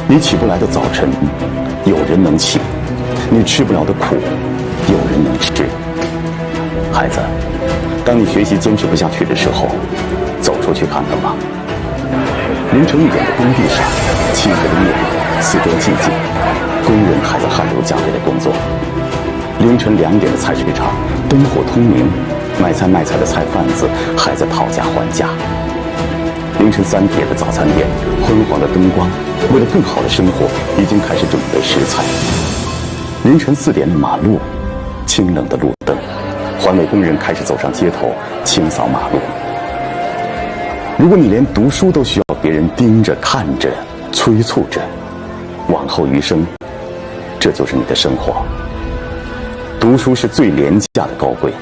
你起不来的早晨，有人能起；你吃不了的苦，有人能吃。孩子，当你学习坚持不下去的时候，走出去看看吧。凌晨1点的工地上，漆黑的夜里，四周寂静，工人还在汗流浃背的工作。凌晨2点的菜市场，灯火通明，卖菜卖菜的菜贩子还在讨价还价。凌晨3点的早餐店，昏黄的灯光，为了更好的生活，已经开始准备食材。凌晨4点的马路，清冷的路灯，环卫工人开始走上街头清扫马路。如果你连读书都需要别人盯着看着催促着，往后余生，这就是你的生活。读书是最廉价的高贵。